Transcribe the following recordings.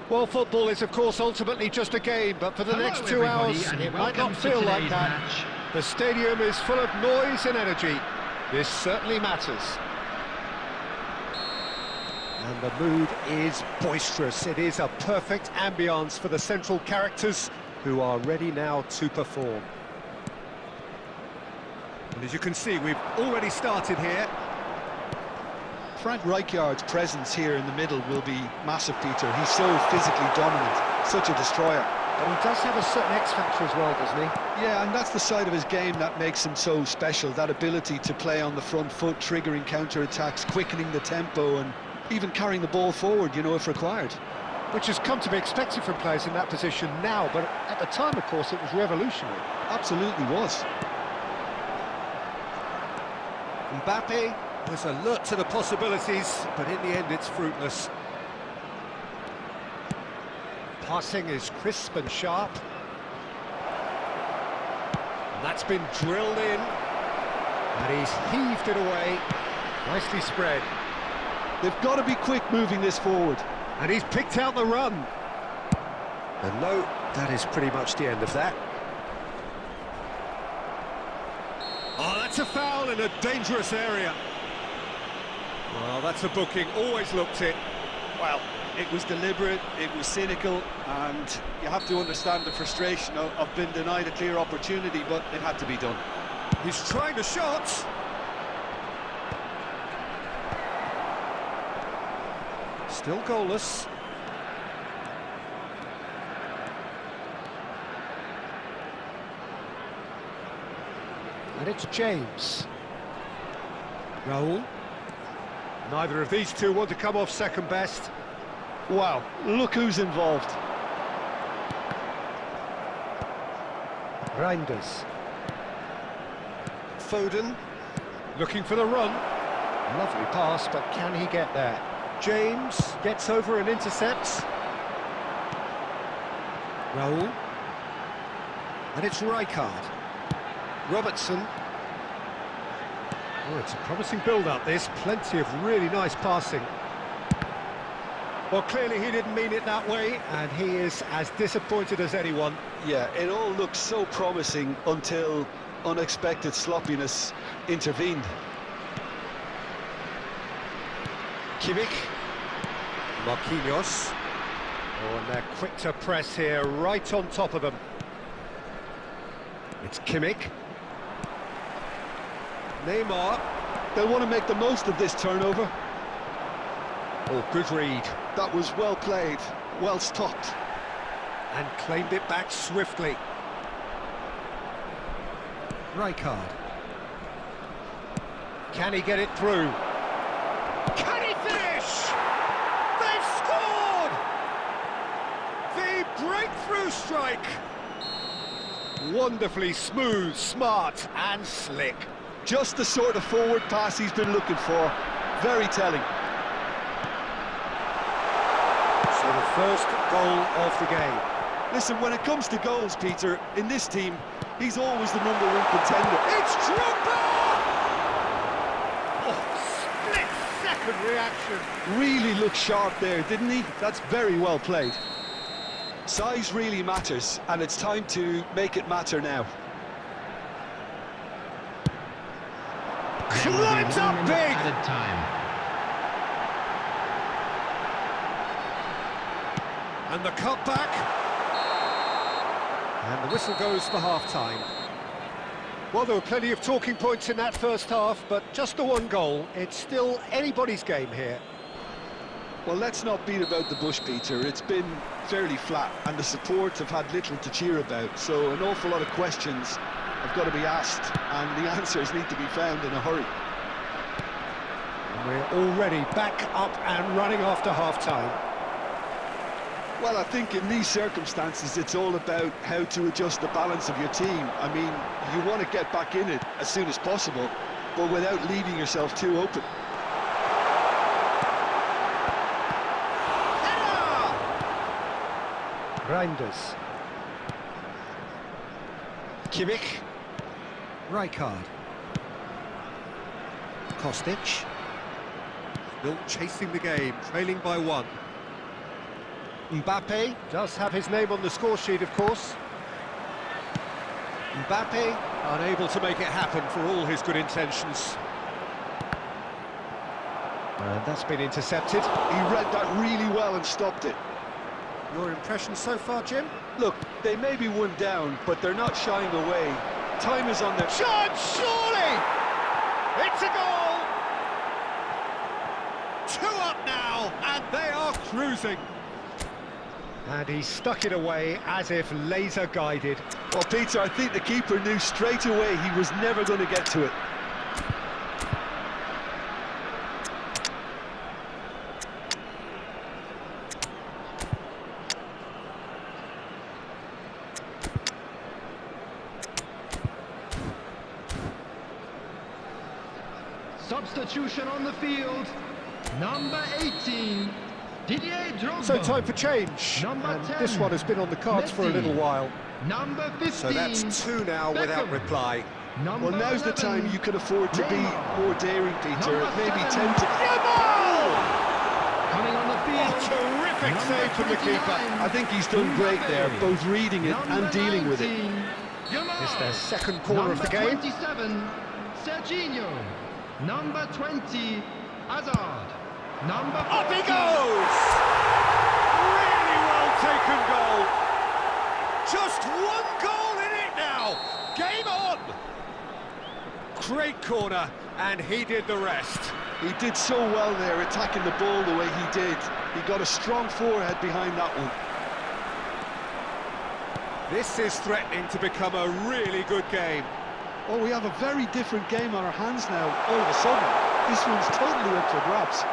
Well, football is, of course, ultimately just a game, but for the next 2 hours, it might not feel like that. Match. The stadium is full of noise and energy. This certainly matters. And the mood is boisterous. It is a perfect ambience for the central characters who are ready now to perform. And as you can see, we've already started here. Frank Rijkaard's presence here in the middle will be massive, Peter. He's so physically dominant, such a destroyer. But he does have a certain X-factor as well, doesn't he? Yeah, and that's the side of his game that makes him so special, that ability to play on the front foot, triggering counter-attacks, quickening the tempo, and even carrying the ball forward, you know, if required. Which has come to be expected from players in that position now, but at the time, of course, it was revolutionary. Absolutely was. Mbappe was alert to the possibilities, but in the end it's fruitless. Passing is crisp and sharp. And that's been drilled in. And he's heaved it away. Nicely spread. They've got to be quick moving this forward. And he's picked out the run. And no, that is pretty much the end of that. Oh, that's a foul in a dangerous area. Well, that's a booking, always looked it. Well, it was deliberate, it was cynical, and you have to understand the frustration of being denied a clear opportunity, but it had to be done. He's trying the shot. Still goalless. And it's James. Raul. Neither of these two want to come off second best. Wow, look who's involved. Reinders. Foden. Looking for the run. Lovely pass, but can he get there? James gets over and intercepts. Raul. And it's Rijkaard. Robertson. Oh, it's a promising build-up, this. Plenty of really nice passing. Well, clearly he didn't mean it that way, and he is as disappointed as anyone. Yeah, it all looked so promising until unexpected sloppiness intervened. Kimmich. Marquinhos. Oh, and they're quick to press here, right on top of them. It's Kimmich. Neymar. They'll want to make the most of this turnover. Oh, good read. That was well played, well stopped. And claimed it back swiftly. Rijkaard. Can he get it through? Can he finish? They've scored! The breakthrough strike. Wonderfully smooth, smart and slick. Just the sort of forward pass he's been looking for. Very telling. So the first goal of the game. Listen, when it comes to goals, Peter, in this team, he's always the #1 contender. It's Drogba! Oh, split-second reaction. Really looked sharp there, didn't he? That's very well played. Size really matters, and it's time to make it matter now. Climbs up big! Added time. And the cutback. And the whistle goes for half-time. Well, there were plenty of talking points in that first half, but just the one goal. It's still anybody's game here. Well, let's not beat about the bush, Peter. It's been fairly flat, and the support have had little to cheer about, so an awful lot of questions have got to be asked, and the answers need to be found in a hurry. And we're already back up and running after half-time. Well, I think in these circumstances, it's all about how to adjust the balance of your team. I mean, you want to get back in it as soon as possible, but without leaving yourself too open. Reinders. Kimmich. Rijkaard. Kostic. Still chasing the game, trailing by 1. Mbappe does have his name on the score sheet, of course. Mbappe unable to make it happen for all his good intentions. And that's been intercepted. He read that really well and stopped it. Your impression so far, Jim? Look, they may be one down, but they're not shying away. Time is on their... Shot, surely! It's a goal! 2 up now, and they are cruising. And he stuck it away as if laser guided. Well, Peter, I think the keeper knew straight away he was never going to get to it. Substitution on the field, number 18, Divizeon. So time for change, Number and 10, this one has been on the cards for a Messi. little while. Number 15, So that's 2 now without Beckham. reply. Number Well, now's the 11, time you can afford to be more daring, Peter. Number Maybe 7, tempted. coming on the Oh, field. terrific save from the keeper. I think he's done great there, both reading it and dealing with it. It's their second corner of the game. Number 27, Serginho. Number 20, Hazard. Number Up he 14, goes! Really well taken goal. Just 1 goal in it now. Game on. Great corner, and he did the rest. He did so well there, attacking the ball the way he did. He got a strong forehead behind that one. This is threatening to become a really good game. Oh, we have a very different game on our hands now, all of a sudden. This one's totally up for grabs.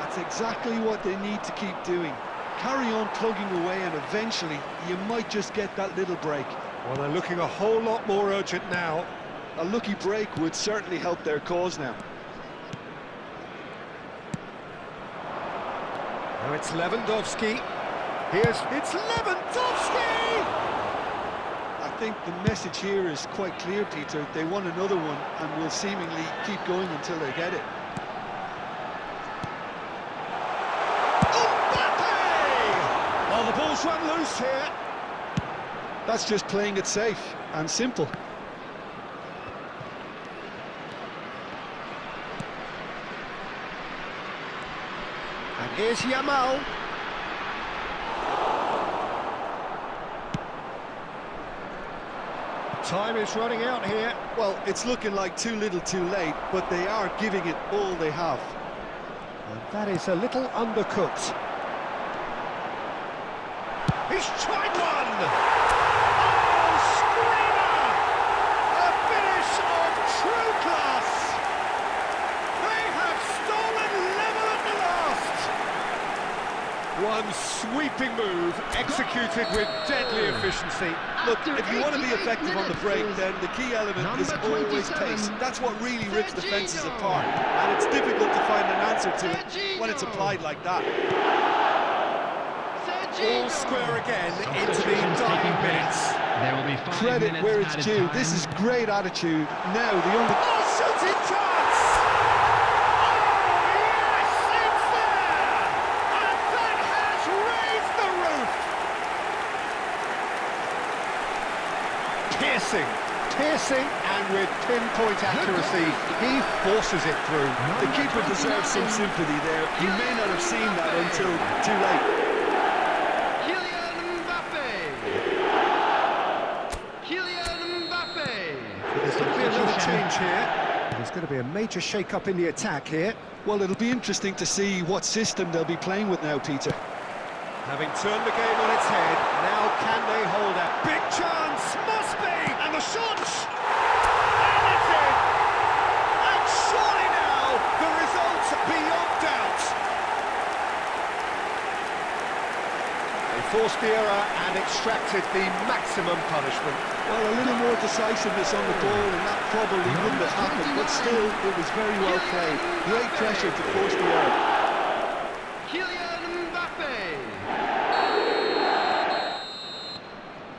That's exactly what they need to keep doing. Carry on plugging away, and eventually you might just get that little break. Well, they're looking a whole lot more urgent now. A lucky break would certainly help their cause now. Now it's Lewandowski. It's Lewandowski! I think the message here is quite clear, Peter. They want another one and will seemingly keep going until they get it. Mbappe! Oh, the ball's run loose here. That's just playing it safe and simple. And here's Yamal. Time is running out here. Well, it's looking like too little too late, but they are giving it all they have. And that is a little undercooked. He's tried one! Oh, screamer! A finish of true class! They have stolen level at the last! One sweeping move, executed with deadly efficiency. Look, if you want to be effective on the break, then the key element is always pace. That's what really rips defences apart, and it's difficult to find an answer to it when it's applied like that. All square again into the dying minutes. There will be 5 Credit minutes where it's added due. time. This is great attitude. Now, the only... Oh, shooting chance! Oh, yes, it's there! And that has raised the roof! Piercing, and with pinpoint accuracy, he forces it through. The keeper deserves some sympathy there. He may not have seen that until too late. There's going to be another change here. There's going to be a major shake-up in the attack here. Well, it'll be interesting to see what system they'll be playing with now, Peter. Having turned the game on its head, now can they hold out? Big chance! Must be! And the shot! And it's in! And surely now, the result's beyond doubt! They forced the error and extracted the maximum punishment. Well, a little more decisiveness on the ball, and that probably wouldn't have happened, but still, it was very well played. Great pressure to force the error.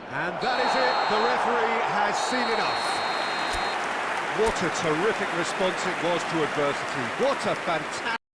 And that is it, the referee has seen enough. What a terrific response it was to adversity. What a fantastic